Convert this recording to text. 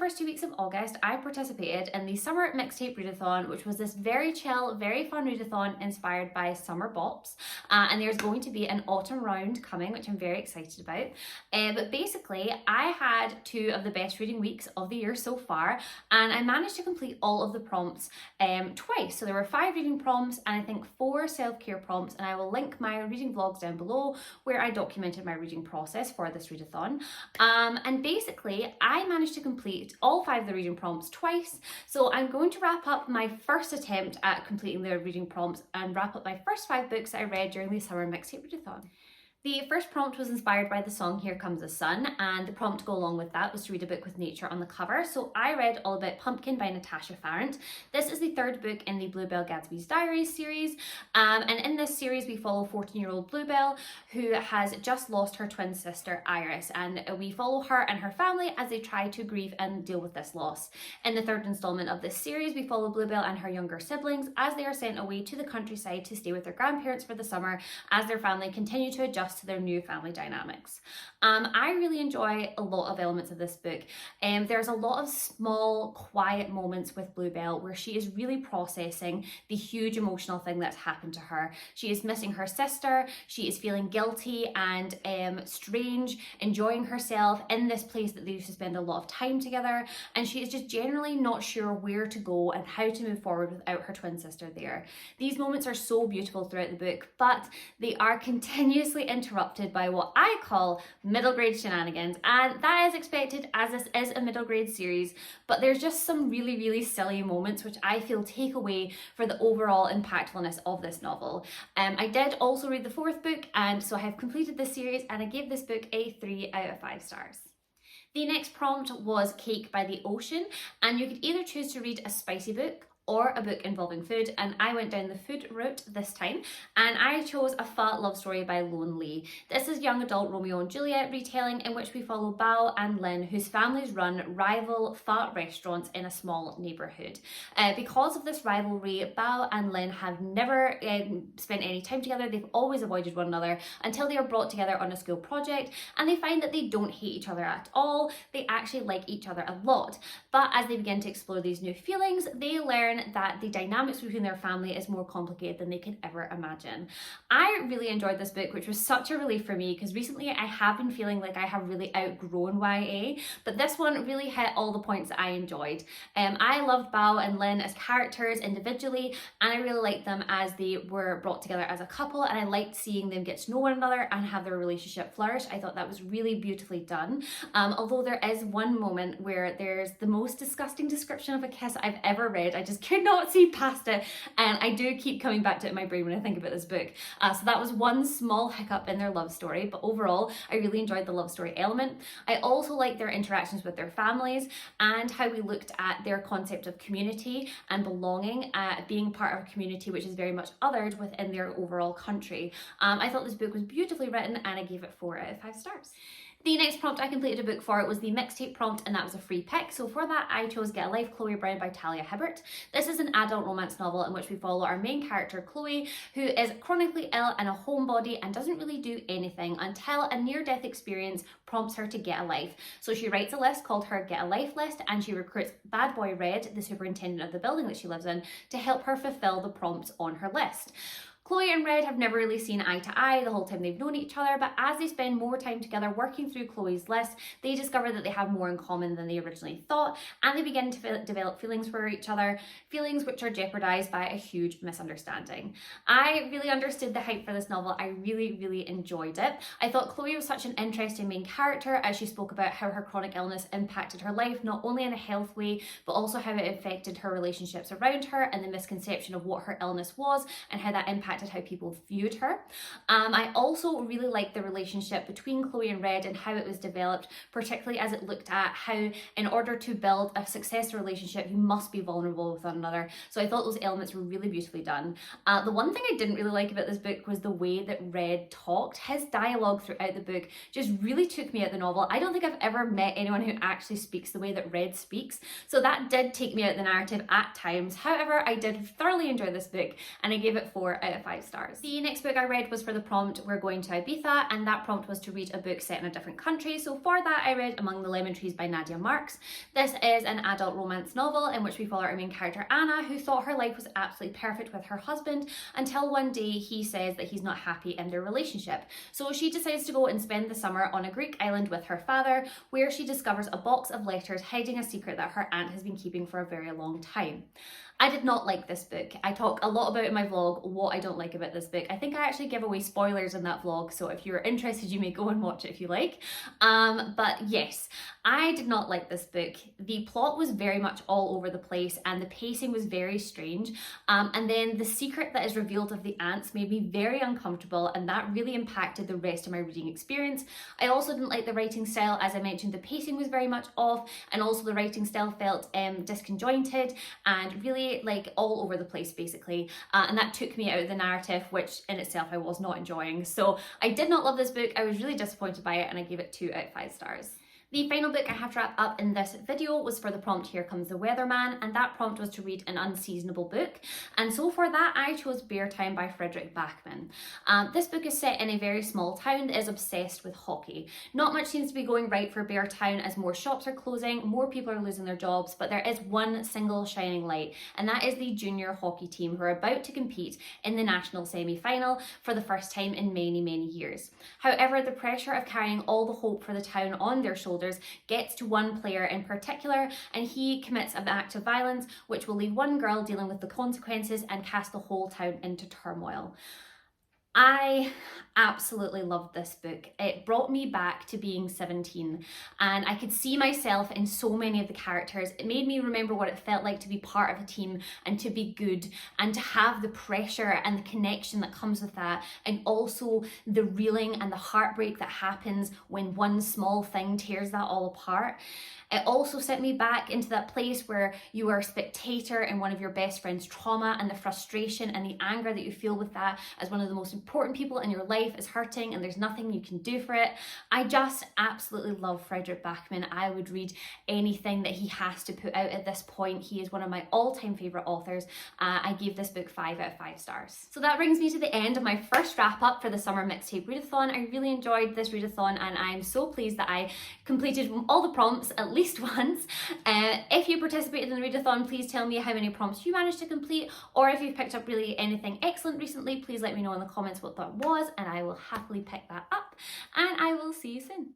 first 2 weeks of August, I participated in the Summer Mixtape Readathon, which was this very chill, very fun readathon inspired by summer bops. And there's going to be an autumn round coming, which I'm very excited about. But basically, I had 2 of the best reading weeks of the year so far, and I managed to complete all of the prompts twice. So there were 5 reading prompts and I think 4 self-care prompts, and I will link my reading vlogs down below where I documented my reading process for this readathon. And basically, I managed to complete all 5 of the reading prompts twice. So I'm going to wrap up my first attempt at completing the reading prompts and wrap up my first 5 books that I read during the Summer Mixtape Readathon. The first prompt was inspired by the song Here Comes the Sun, and the prompt to go along with that was to read a book with nature on the cover. So I read All About Pumpkin by Natasha Farrant. This is the 3rd book in the Bluebell Gatsby's Diaries series, and in this series we follow 14-year-old Bluebell who has just lost her twin sister Iris, and we follow her and her family as they try to grieve and deal with this loss. In the 3rd installment of this series we follow Bluebell and her younger siblings as they are sent away to the countryside to stay with their grandparents for the summer as their family continue to adjust to their new family dynamics. I really enjoy a lot of elements of this book. There's a lot of small, quiet moments with Bluebell where she is really processing the huge emotional thing that's happened to her. She is missing her sister, she is feeling guilty and strange, enjoying herself in this place that they used to spend a lot of time together, and she is just generally not sure where to go and how to move forward without her twin sister there. These moments are so beautiful throughout the book, but they are continuously interrupted by what I call middle grade shenanigans, and that is expected as this is a middle grade series, but there's just some really silly moments which I feel take away for the overall impactfulness of this novel. I did also read the 4th book, and so I have completed this series and I gave this book a 3 out of 5 stars. The next prompt was Cake by the Ocean, and you could either choose to read a spicy book or a book involving food, and I went down the food route this time, and I chose A Pho Love Story by Lone Lee. This is young adult Romeo and Juliet retelling in which we follow Bao and Lin, whose families run rival pho restaurants in a small neighbourhood. Because of this rivalry, Bao and Lin have never spent any time together. They've always avoided one another until they are brought together on a school project, and they find that they don't hate each other at all. They actually like each other a lot. But as they begin to explore these new feelings, they learn that the dynamics between their family is more complicated than they could ever imagine. I really enjoyed this book, which was such a relief for me because recently I have been feeling like I have really outgrown YA, but this one really hit all the points that I enjoyed. I loved Bao and Lin as characters individually, and I really liked them as they were brought together as a couple, and I liked seeing them get to know one another and have their relationship flourish. I thought that was really beautifully done. Although there is one moment where there's the most disgusting description of a kiss I've ever read. I just could not see past it, and I do keep coming back to it in my brain when I think about this book. So that was one small hiccup in their love story, but overall I really enjoyed the love story element. I also liked their interactions with their families and how we looked at their concept of community and belonging, being part of a community which is very much othered within their overall country. I thought this book was beautifully written, and I gave it 4 out of 5 stars. The next prompt I completed a book for was the Mixtape prompt, and that was a free pick. So for that, I chose Get a Life, Chloe Brown by Talia Hibbert. This is an adult romance novel in which we follow our main character, Chloe, who is chronically ill and a homebody and doesn't really do anything until a near-death experience prompts her to get a life. So she writes a list called her Get a Life list, and she recruits Bad Boy Red, the superintendent of the building that she lives in, to help her fulfill the prompts on her list. Chloe and Red have never really seen eye to eye the whole time they've known each other, but as they spend more time together working through Chloe's list, they discover that they have more in common than they originally thought, and they begin to develop feelings for each other, feelings which are jeopardized by a huge misunderstanding. I really understood the hype for this novel. I really enjoyed it. I thought Chloe was such an interesting main character as she spoke about how her chronic illness impacted her life, not only in a health way, but also how it affected her relationships around her and the misconception of what her illness was and how that impacted how people viewed her. I also really liked the relationship between Chloe and Red and how it was developed, particularly as it looked at how in order to build a successful relationship you must be vulnerable with one another. So I thought those elements were really beautifully done. The one thing I didn't really like about this book was the way that Red talked. His dialogue throughout the book just really took me out the novel. I don't think I've ever met anyone who actually speaks the way that Red speaks, so that did take me out the narrative at times. However, I did thoroughly enjoy this book and I gave it 4 out of 5 stars. The next book I read was for the prompt We're Going to Ibiza, and that prompt was to read a book set in a different country. So for that I read Among the Lemon Trees by Nadia Marks. This is an adult romance novel in which we follow our main character Anna, who thought her life was absolutely perfect with her husband until one day he says that he's not happy in their relationship. So she decides to go and spend the summer on a Greek island with her father, where she discovers a box of letters hiding a secret that her aunt has been keeping for a very long time. I did not like this book. I talk a lot about in my vlog what I don't like about this book. I think I actually give away spoilers in that vlog, so if you're interested you may go and watch it if you like. But yes, I did not like this book. The plot was very much all over the place and the pacing was very strange. And then the secret that is revealed of the aunts made me very uncomfortable, and that really impacted the rest of my reading experience. I also didn't like the writing style. As I mentioned, the pacing was very much off, and also the writing style felt disconjointed and really like all over the place basically, and that took me out of the narrative, which in itself I was not enjoying. So I did not love this book. I was really disappointed by it and I gave it 2 out of 5 stars. The final book I have to wrap up in this video was for the prompt Here Comes the Weatherman, and that prompt was to read an unseasonable book. And so for that I chose Bear Town by Fredrik Backman. This book is set in a very small town that is obsessed with hockey. Not much seems to be going right for Bear Town as more shops are closing, more people are losing their jobs, but there is one single shining light, and that is the junior hockey team who are about to compete in the national semi-final for the first time in many, many years. However, the pressure of carrying all the hope for the town on their shoulders gets to one player in particular, and he commits an act of violence which will leave one girl dealing with the consequences and cast the whole town into turmoil. I absolutely loved this book. It brought me back to being 17, and I could see myself in so many of the characters. It made me remember what it felt like to be part of a team and to be good and to have the pressure and the connection that comes with that, and also the reeling and the heartbreak that happens when one small thing tears that all apart. It also sent me back into that place where you are a spectator in one of your best friend's trauma, and the frustration and the anger that you feel with that as one of the most important people in your life is hurting and there's nothing you can do for it. I just absolutely love Fredrik Backman. I would read anything that he has to put out at this point. He is one of my all-time favourite authors. I gave this book 5 out of 5 stars. So that brings me to the end of my first wrap up for the summer mixtape readathon. I really enjoyed this readathon and I'm so pleased that I completed all the prompts at least once. If you participated in the readathon, please tell me how many prompts you managed to complete, or if you've picked up really anything excellent recently, please let me know in the comments what that was and I will happily pick that up, and I will see you soon.